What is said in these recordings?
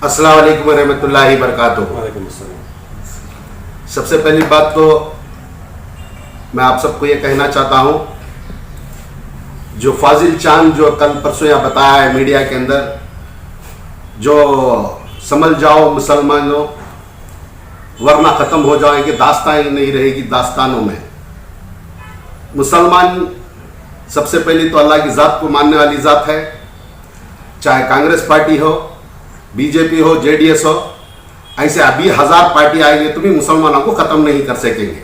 अस्सलाम वालेकुम रहमतुल्लाहि बरकातुहू। सबसे पहली बात तो मैं आप सबको ये कहना चाहता हूँ, जो फाजिल चांद जो कल परसों यहाँ बताया है मीडिया के अंदर, जो समझ जाओ मुसलमानों वरना ख़त्म हो जाएंगे, दास्तान ही नहीं रहेगी दास्तानों में। मुसलमान सबसे पहले तो अल्लाह की ज़ात को मानने वाली ज़ात है, चाहे कांग्रेस पार्टी हो, बीजेपी हो, जेडीएस हो, ऐसे अभी 1000 पार्टी आएंगे तो भी मुसलमानों को ख़त्म नहीं कर सकेंगे।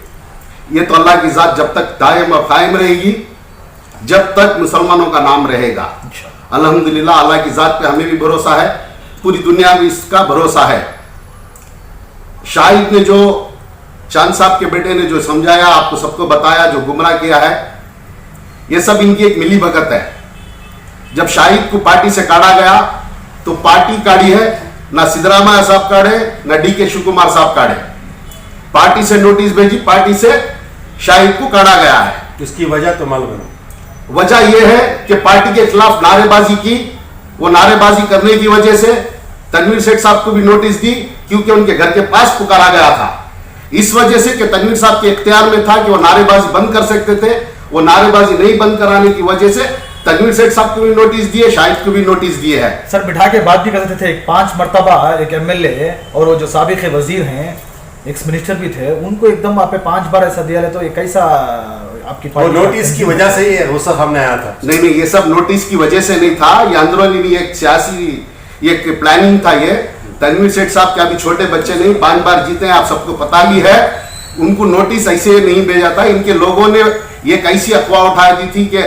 ये तो अल्लाह की ज़ात जब तक दायम और कायम रहेगी, जब तक मुसलमानों का नाम रहेगा। अल्हम्दुलिल्लाह अल्लाह की ज़ात पे हमें भी भरोसा है, पूरी दुनिया में इसका भरोसा है। शाहिद ने जो चांद साहब के बेटे ने जो समझाया, आपको सबको बताया, जो गुमराह किया है, ये सब इनकी एक मिली भगत है। जब शाहिद को पार्टी से काटा गया तो पार्टी काढ़ी है, ना सिद्धरामैया साहब काढ़े, ना डीके शिवकुमार साहब काढ़े। पार्टी से नोटिस भेजी, पार्टी से शाहिद को काढ़ा गया है। इसकी वजह तो मालूम है। वजह यह है कि पार्टी के खिलाफ नारेबाजी की, वो नारेबाजी करने की वजह से तनवीर सेठ साहब को भी नोटिस दी, क्योंकि उनके घर के पास पुकारा गया था। इस वजह से कि तनवीर साहब के इख्तियार में था कि वो नारेबाजी बंद कर सकते थे, वो नारेबाजी नहीं बंद कराने की वजह से तनवीर सेठ साहब को भी नोटिस दिए, शाहिद को भी नोटिस दिए है। सर बिठा के बात भी करते थे, 5 मरतबा एक एमएलए और वो जो साबिक वजीर हैं, एक्स मिनिस्टर भी थे, उनको एकदम आप 5 बार ऐसा दिया ले, तो ये कैसा आपकी वो नोटिस की वजह से ही वो सब हमने आया था। नहीं, ये सब नोटिस की वजह से नहीं था, ये अंदरूनी भी एक सियासी एक प्लानिंग था। ये तनवीर सेठ साहब के अभी छोटे बच्चे नहीं, 5 बार जीते हैं, आप सबको पता भी है। उनको नोटिस ऐसे नहीं भेजा था, इनके लोगों ने ये कैसी अफवाह उठा दी थी कि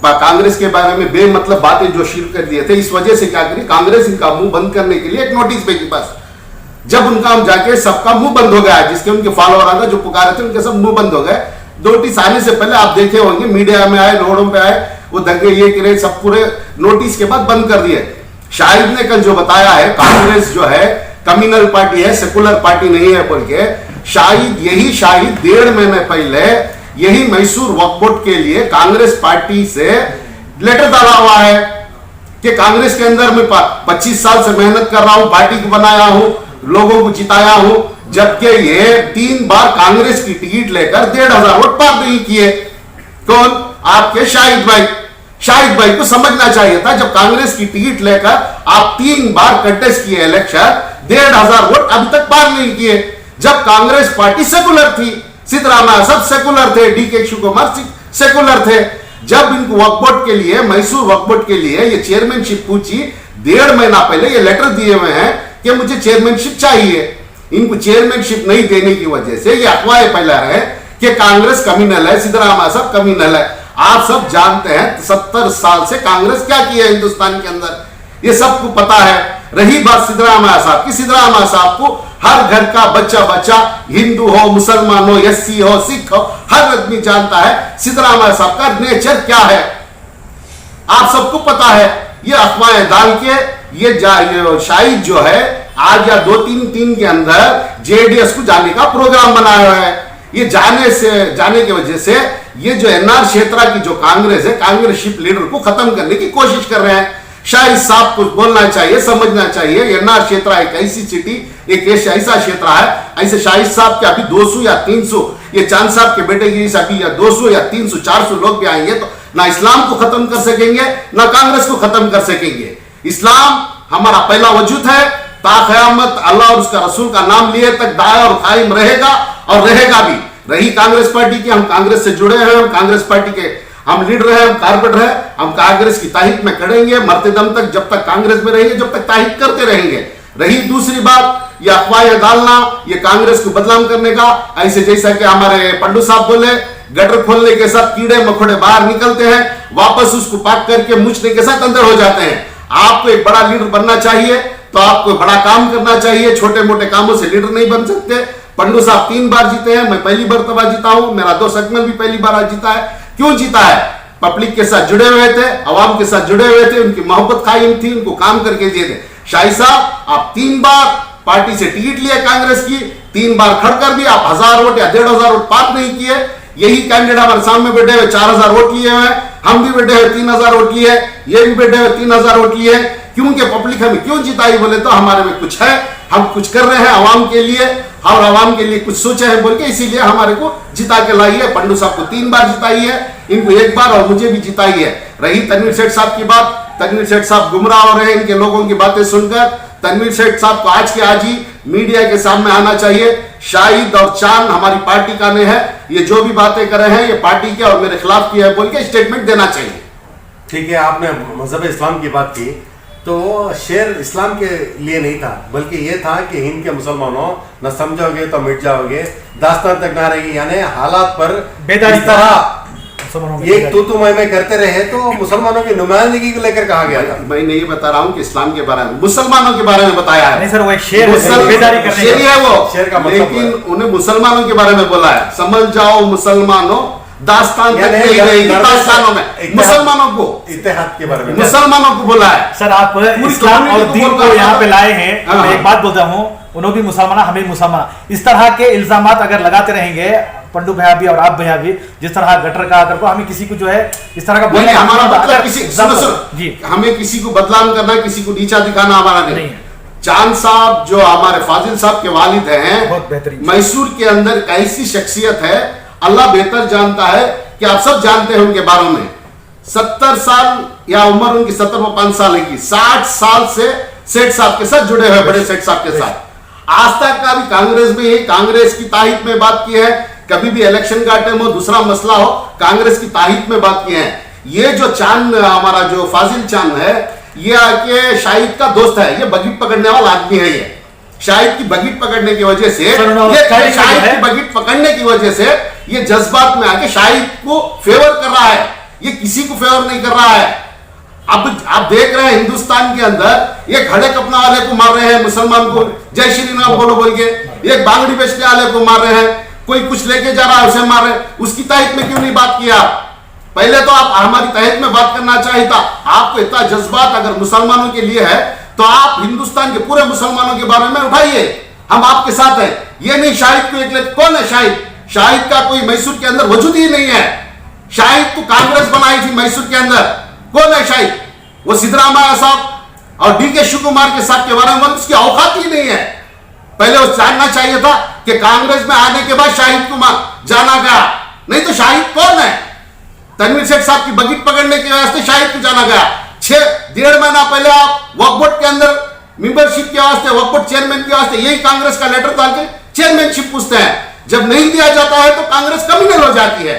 कांग्रेस के बारे में बेमतलब बातें जो शुरू कर दिए थे। इस वजह से क्या करी कांग्रेस, इनका मुंह बंद करने के लिए एक नोटिस भेजी बस। जब उनका हम जाके सबका मुंह बंद हो गया, जिसके उनके फॉलोअर आए जो पुकारे थे उनके सब मुंह बंद हो गए। नोटिस आने से पहले आप देखे होंगे मीडिया में आए, रोडों पे आए, वो दंगे ये करे, सब पूरे नोटिस के बाद बंद कर दिए। शाहिद ने कल जो बताया है, कांग्रेस जो है कम्युनल पार्टी है, सेकुलर पार्टी नहीं है बोल के, शाहिद 1.5 महीने पहले यही मैसूर वक्फ बोर्ड के लिए कांग्रेस पार्टी से लेटर डाला हुआ है कि कांग्रेस के अंदर मैं 25 साल से मेहनत कर रहा हूं, पार्टी को बनाया हूं, लोगों को जिताया हूं, जबकि ये 3 बार कांग्रेस की टिकट लेकर 1,500 वोट पार नहीं किए। कौन? आपके शाहिद भाई। शाहिद भाई को समझना चाहिए था, जब कांग्रेस की टिकट लेकर आप 3 बार कंटेस्ट किए इलेक्शन, 1,500 वोट अभी तक पार नहीं किए। जब कांग्रेस पार्टी सेकुलर थी, सिद्धरामैया सब सेकुलर थे, डीके शिवकुमार सेकुलर थे। जब इनको वक्फ बोर्ड के लिए, मैसूर वक्फ बोर्ड के लिए ये चेयरमैनशिप पूछी, 1.5 महीना पहले ये लेटर दिए हुए हैं कि मुझे चेयरमैनशिप चाहिए। इनको चेयरमैनशिप नहीं देने की वजह से ये अफवाहें फैला है कि कांग्रेस कम्युनल है, सिद्धरामैया सब कम्युनल है। आप सब जानते हैं 70 साल से कांग्रेस क्या किया है हिंदुस्तान के अंदर, ये सबको पता है। रही बात सिद्धरामैया साहब की, सिद्धरामैया साहब को हर घर का बच्चा हिंदू हो, मुसलमान हो, एससी हो, सिख हो, हर आदमी जानता है सिद्धरामैया साहब का नेचर क्या है, आप सबको पता है। ये अफवाहें डाल के ये शाहिद जो है आज या 2-3 के अंदर जेडीएस को जाने का प्रोग्राम बनाया हुआ है। ये जाने की वजह से ये जो एनआर क्षेत्र की जो कांग्रेस है, कांग्रेसशिप लीडर को खत्म करने की कोशिश कर रहे हैं। शाहिद साहब को बोलना चाहिए, समझना चाहिए, एनआर क्षेत्र एक ऐसी सिटी, एक ऐसा क्षेत्र है, ऐसे शाहिद साहब के अभी 200 या 300, ये चांद साहब के बेटे की अभी या 200 या 300 400 लोग भी आएंगे तो ना इस्लाम को खत्म कर सकेंगे, ना कांग्रेस को खत्म कर सकेंगे। इस्लाम हमारा पहला वजूद है, ताक़यामत अल्लाह और उसका रसूल का नाम लिए तक दाया और कायम रहेगा और रहेगा भी। रही कांग्रेस पार्टी की, हम कांग्रेस से जुड़े हैं, हम कांग्रेस पार्टी के हम लीडर हैं, हम कारपेटर हैं, हम कांग्रेस की तारीफ में करेंगे मरते दम तक, जब तक कांग्रेस में रहेंगे, जब तक तारीफ करते रहेंगे। रही दूसरी बात, ये अफवाहें डालना, ये कांग्रेस को बदनाम करने का, ऐसे जैसा कि हमारे पंडू साहब बोले, गटर खोलने के साथ कीड़े मकोड़े बाहर निकलते हैं, वापस उसको पाक करके मुछने के साथ अंदर हो जाते हैं। आपको एक बड़ा लीडर बनना चाहिए तो आपको बड़ा काम करना चाहिए, छोटे मोटे कामों से लीडर नहीं बन सकते। पंडू साहब 3 बार जीते हैं, मैं पहली मर्तबा जीता हूं, मेरा दोस्त अकमल भी पहली बार जीता है। क्यों जीता है? पब्लिक के साथ जुड़े हुए थे, अवाम के साथ जुड़े हुए थे, उनकी मोहब्बत कायम थी, उनको काम करके दिए थे। शाहिद साहब आप 3 बार पार्टी से टिकट लिए कांग्रेस की, 3 बार खड़कर भी आप 1000 वोट या 1,500 वोट पार नहीं किए। यही कैंडिडेट हमारे सामने बैठे हुए 4000 वोट लिए हुए, हम भी बैठे हुए 3000 वोट लिए, ये भी बैठे हुए 3000 वोट लिए। क्योंकि पब्लिक हमें क्यों जिताई बोले तो हमारे में कुछ है, हम कुछ कर रहे हैं आवाम के लिए और आवाम के लिए कुछ सोचे हैं बोल के इसीलिए हमारे को जिता के लाई है। पंडू साहब को 3 बार जिताई है, इनको 1 बार और मुझे भी जिताई है। रही तनवीर सेठ साहब की बात, तनवीर सेठ साहब गुमराह हो रहे हैं इनके लोगों की बातें सुनकर। तनवीर सेठ साहब को आज के आज ही मीडिया के सामने आना चाहिए। शाहिद और चांद हमारी पार्टी का ने है, ये जो भी बातें कर रहे हैं ये पार्टी के और मेरे खिलाफ की है बोल के स्टेटमेंट देना चाहिए। ठीक है, आपने मजहब इस्लाम की बात की तो शेर इस्लाम के लिए नहीं था, बल्कि ये था कि हिंद के मुसलमानों न समझोगे तो मिट जाओगे, दास्तान तक ना रहेगी, यानी हालात पर बेदारी इस तरह एक तू मैं करते रहे तो मुसलमानों की नुमाइंदगी को लेकर कहा गया था। मैं नहीं बता रहा हूँ कि इस्लाम के बारे में, मुसलमानों के बारे में बताया है। नहीं सर, वो एक शेर है, बेदारी करने शेर है वो, शेर का मतलब लेकिन उन्हें मुसलमानों के बारे में बोला है, समझ जाओ मुसलमानों दास्तान तक नहीं रहेगी, दास्तानों में मुसलमानों को इत्तेहाद के बारे में मुसलमानों को बोला है। सर आप इस्लाम और दीन को यहाँ पे लाए हैं, मैं एक बात बोलता हूँ, उन्होंने भी मुसलमान हमें मुसलमान, इस तरह के इल्जामात अगर लगाते रहेंगे पंडू भैया भी और आप भैया भी, जिस तरह गटर का अगर को हमें किसी को जो है इस तरह का बोलने हमारा मतलब किसी जी हमें किसी को बदनाम करना, किसी को नीचा दिखाना हमारा नहीं है। चांद साहब जो हमारे फाजिल साहब के वालिद हैं, बहुत बेहतरीन, मैसूर के अंदर कैसी शख्सियत है अल्लाह बेहतर जानता है कि आप सब जानते हैं उनके बारे में। 70 साल या उम्र उनकी 70-5 साल की, 60 साल से सेठ साहब के साथ जुड़े हुए, बड़े सेठ साहब के साथ। आज तक का भी कांग्रेस में ही कांग्रेस की तारीफ में बात की है, कभी भी इलेक्शन का टाइम हो, दूसरा मसला हो, कांग्रेस की तारीफ में बात की है। ये जो चांद हमारा जो फाजिल चांद है, ये आके शाहिद का दोस्त है, ये बगीट पकड़ने वाला आदमी है। ये शाहिद की बगीट पकड़ने की वजह से, ये शाहिद की बगीट पकड़ने की वजह से ये जज्बात में आके शाहिद को फेवर कर रहा है, ये किसी को फेवर नहीं कर रहा है। अब आप देख रहे हैं हिंदुस्तान के अंदर ये खड़े कपना वाले को मार रहे हैं, मुसलमान को जय श्री राम बोलो बोल के, एक बांगड़ी बेचने वाले को मार रहे हैं, कोई कुछ लेके जा रहा है उसे मार रहे हैं। उसकी तारीफ में क्यों नहीं बात किया? पहले तो आप हमारी तहत में बात करना चाहिए था। आपको इतना जज्बात अगर मुसलमानों के लिए है तो आप हिंदुस्तान के पूरे मुसलमानों के बारे में उठाइए, हम आपके साथ हैं। ये नहीं शाहिद को एक, कौन है शाहिद? शाहिद का कोई मैसूर के अंदर वजूद ही नहीं है। शाहिद को कांग्रेस बनाई थी मैसूर के अंदर, कौन है शाहिद? वो सिद्धरामैया साहब और डीके शिव कुमार के साथ के बारे में उसकी औकात ही नहीं है। पहले वो जानना चाहिए था कि कांग्रेस में आने के बाद शाहिद को जाना गया, नहीं तो शाहिद कौन है? तनवीर सेठ साहब की बगीट पकड़ने के वास्ते शाहिद को जाना गया। 1.5 महीना पहले आप वक्फ बोर्ड के अंदर मेंबरशिप के वास्ते, वक्फ बोर्ड चेयरमैन के वास्ते यही कांग्रेस का लेटर डाल के चेयरमैनशिप पूछते हैं। जब नहीं दिया जाता है तो कांग्रेस कम्युनल हो जाती है।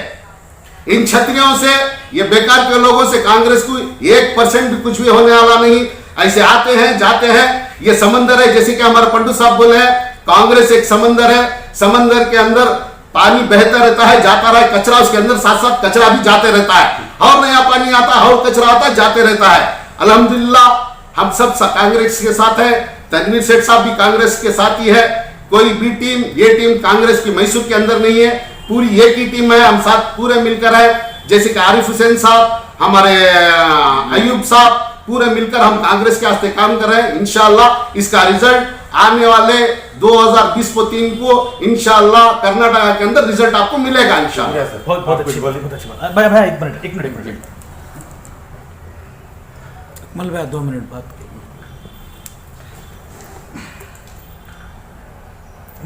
इन छतरियों से, ये बेकार के लोगों से कांग्रेस को 1% भी कुछ भी होने वाला नहीं। ऐसे आते हैं जाते हैं, ये समंदर है, जैसे कि हमारे पंडू साहब बोले हैं, कांग्रेस एक समंदर है, समंदर के अंदर पानी बहता रहता है, जाता रहा, कचरा उसके अंदर, साथ साथ कचरा भी जाते रहता है, और नया पानी आता है, और कचरा आता है, जाते रहता है। अल्हम्दुलिल्लाह हम सब कांग्रेस के साथ है, तनवीर सेठ साहब भी कांग्रेस के साथ ही है। कोई भी टीम, ये टीम कांग्रेस की मैसूर के अंदर नहीं है, पूरी एक ही टीम है, हम साथ पूरे मिलकर है। जैसे कि आरिफ हुसैन साहब, हमारे अयूब साहब, पूरे मिलकर हम कांग्रेस के वास्ते काम कर रहे हैं। इंशाअल्लाह इसका रिजल्ट आने वाले 2023 को इंशाअल्लाह कर्नाटक के अंदर रिजल्ट आपको मिलेगा इंशाअल्लाह। बहुत अच्छी बात। भाई एक मिनट मल भाई 2 मिनट बात।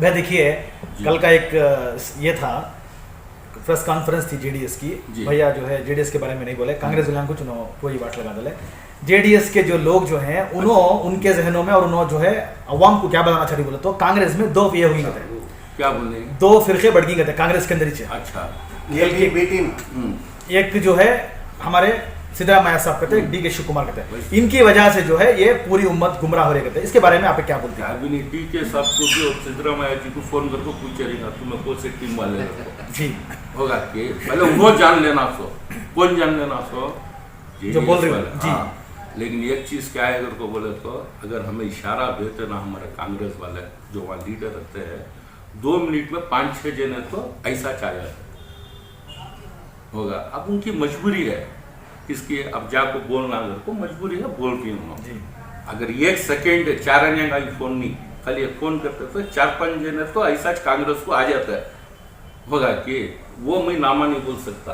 भाई देखिए, कल का एक ये था, प्रेस कॉन्फ्रेंस थी जेडीएस की। भैया जो है जेडीएस के बारे में नहीं बोले, कांग्रेस वाले कुछ कोई बात लगा दले। जेडीएस के जो लोग जो हैं उनके जहनों में, और उन्होंने जो है अवाम को क्या बताना चाहती बोले तो कांग्रेस में 2 ये हुई गए, क्या बोले, 2 फिरके बढ़ गए थे कांग्रेस के अंदर ही। अच्छा, एक जो है हमारे सिद्धरामैया साहब कहते हैं, डीके शिव कुमार कहते हैं, इनकी वजह से जो है ये पूरी उम्मत गुमराह हो रही कहते हैं। इसके बारे में आप क्या बोलते हैं? अभी डीके साहब को भी और सिद्धरामैया जी को फोन करके पूछेगा तुम्हें कौन से टीम वाले जी होगा कि पहले वो जान लेना सो, कौन जान लेना सो जो बोल रहे हो जी। लेकिन एक चीज क्या है, अगर को बोले तो अगर हमें इशारा देते ना हमारे कांग्रेस वाले जो वहाँ लीडर रहते हैं, 2 मिनट में 5-6 जने तो ऐसा चाहे होगा। अब उनकी मजबूरी है इसकी, अब जाको बोलना अगर को मजबूरी है, बोल रही हूँ। अगर 1 सेकेंड 4 आने का फोन नहीं, खाली एक फोन करते तो 4-5 जने तो ऐसा कांग्रेस को आ जाता है होगा कि वो मैं नामा नहीं बोल सकता,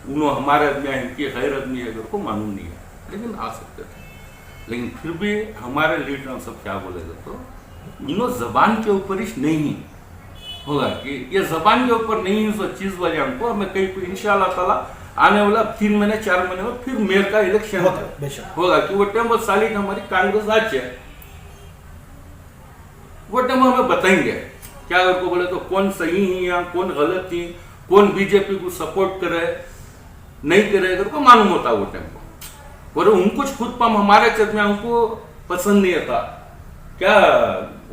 उन्होंने हमारे आदमी है, इनकी गैर आदमी है, अगर को मालूम नहीं है, लेकिन आ सकते थे। लेकिन फिर भी हमारे लीडर सब क्या बोलेगा तो इन्हों जबान के ऊपर ही नहीं होगा कि ये जबान के ऊपर नहीं है चीज वाले हमको हमें कहीं इंशाल्लाह ताला आने वाला 3 महीने 4 महीने में फिर मेयर का इलेक्शन होगा कि वो टाइम साली हमारी कांग्रेस आज है वो टाइम हमें बताएंगे क्या अगर को बोले तो कौन सही है या कौन गलत थी कौन बीजेपी को सपोर्ट करे नहीं करे अगर को मालूम होता वो टाइम को और उनको खुद पम हमारे चर्च में उनको पसंद नहीं आता क्या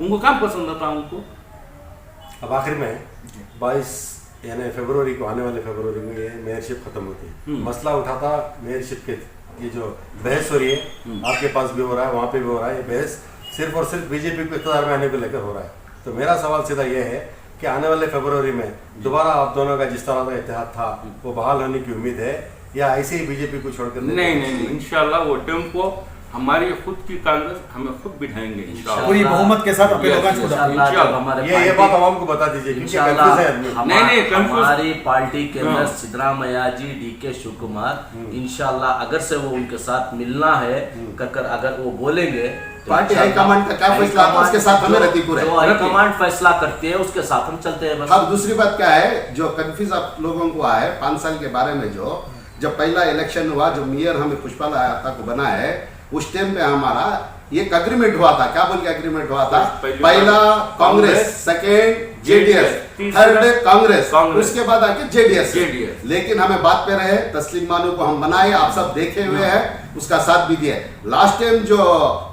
उनको काम पसंद आता उनको अब आखिर में 22 यानी फरवरी को आने वाले फरवरी में ये मेयरशिप खत्म होती है मसला उठा था मेयरशिप के ये जो बहस हो रही है आपके पास भी हो रहा है वहाँ पे भी हो रहा है ये बहस सिर्फ और सिर्फ बीजेपी को इक़्तिदार में आने को लेकर हो रहा है तो मेरा सवाल सीधा ये है कि आने वाले फरवरी में दोबारा आप दोनों का जिस तरह का इत्तेहाद था वो बहाल होने की उम्मीद है या ऐसे ही बीजेपी को छोड़कर नहीं इंशाल्लाह वो टाइम को हमारी खुद की कांग्रेस हमें खुद बिठाएंगे इंशाल्लाह पूरी बहुमत के साथ अपने लोगों को इंशाल्लाह ये बात आवाम को बता दीजिए क्योंकि कंफ्यूज है आदमी नहीं हमारी पार्टी के अंदर सिद्धरामैया जी डीके शिव कुमार इंशाल्लाह अगर से वो उनके साथ मिलना है कर अगर वो बोलेंगे पार्टी हाईकमांड का क्या फैसला आता है उसके साथ हमें रतीपुर है जो हाईकमांड फैसला करती है उसके साथ हम चलते हैं बस अब दूसरी बात क्या है जो कंफ्यूज आप लोगों को आया है 5 साल के बारे में जो जब पहला इलेक्शन हुआ जो मेयर हमें पुष्पाल आयाता को बना है उस टाइम पे हमारा एक एग्रीमेंट हुआ था क्या बोल के एग्रीमेंट हुआ था पहला Congress second JDS third Congress उसके बाद आके जेडीएस लेकिन हमें बात पे रहे तस्लीम मानू को हम बनाए आप सब देखे हुए हैं उसका साथ भी दिया लास्ट टाइम जो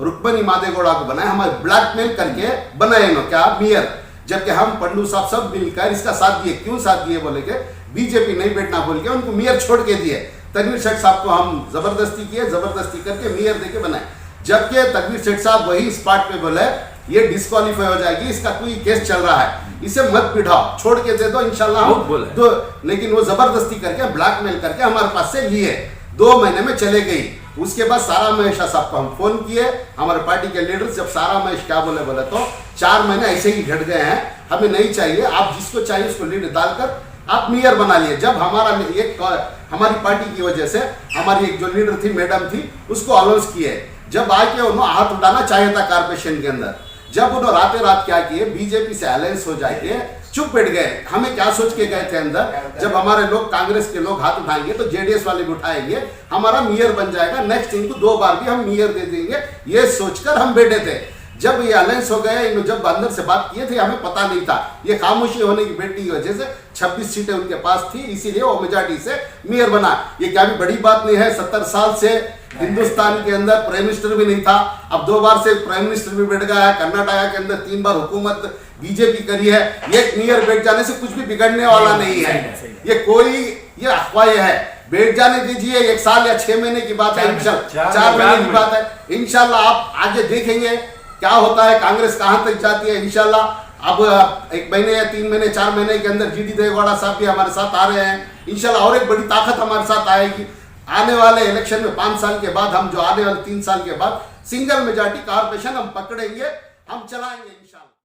रुक्मणी मादेगौड़ा को बनाए हमारे ब्लैकमेल करके बनाए इन्होंने क्या मेयर जबकि हम पंडू साहब सब मिलकर इसका साथ दिए क्यों साथ दिए बोले के बीजेपी नहीं बैठना बोल के उनको मेयर छोड़ के दिए तनवीर शेख साहब को हम जबरदस्ती किए जबरदस्ती करके मेयर देके बनाए जबकि तनवीर शेख साहब वही स्पॉट पे बोले ये डिस्क्वालीफाई हो जाएगी इसका कोई केस चल रहा है इसे मत बिठाओ छोड़ के दे दो इंशाल्लाह हम दो लेकिन वो जबरदस्ती करके ब्लैकमेल करके हमारे पास से लिए 2 महीने में चले गई उसके बाद सारा महेश साहब को हम फोन किए हमारे पार्टी के लीडर्स जब सारा महेश क्या बोले तो 4 महीने ऐसे ही घट गए हैं हमें नहीं चाहिए आप जिसको चाहिए उसको लीडर डालकर आप मेयर बना लिए जब हमारा एक हमारी पार्टी की वजह से हमारी एक जो लीडर थी मैडम थी उसको अनाउंस किए जब आके उन्होंने हाथ उठाना चाहिए था कारपोरेशन के अंदर जब उन्होंने रात क्या किए बीजेपी से अलायंस हो जाके चुप बैठ गए हमें क्या सोच के गए थे अंदर जब हमारे लोग कांग्रेस के लोग हाथ उठाएंगे तो जेडीएस वाले भी उठाएंगे हमारा मेयर बन जाएगा नेक्स्ट इनको 2 बार भी हम मेयर दे देंगे ये सोचकर हम बैठे थे जब ये अलायंस हो गए इन जब अंदर से बात किए थे हमें पता नहीं था ये खामोशी होने की बेटी की वजह से 26 सीटें उनके पास थी इसीलिए वो मेजॉरिटी से मेयर बना ये क्या भी बड़ी बात नहीं है 70 साल से हिंदुस्तान के अंदर प्राइम मिनिस्टर भी नहीं था अब 2 बार से प्राइम मिनिस्टर भी बैठ गया है कर्नाटक के अंदर 3 बार हुकूमत बीजेपी करी है एक मेयर बैठ जाने से कुछ भी बिगड़ने वाला नहीं है ये कोई ये अफवाह है बैठ जाने दीजिए 1 साल या 6 महीने की बात है 4 महीने की बात है इंशाल्लाह आप आगे देखेंगे क्या होता है कांग्रेस कहां तक जाती है इंशाल्लाह अब 1 महीने या 3 महीने 4 महीने के अंदर जीडी देवेगौड़ा साहब भी हमारे साथ आ रहे हैं इंशाल्लाह और एक बड़ी ताकत हमारे साथ आएगी आने वाले इलेक्शन में 5 साल के बाद हम जो आने वाले 3 साल के बाद सिंगल मेजॉरिटी कारपोरेशन हम पकड़ेंगे हम चलाएंगे इंशाल्लाह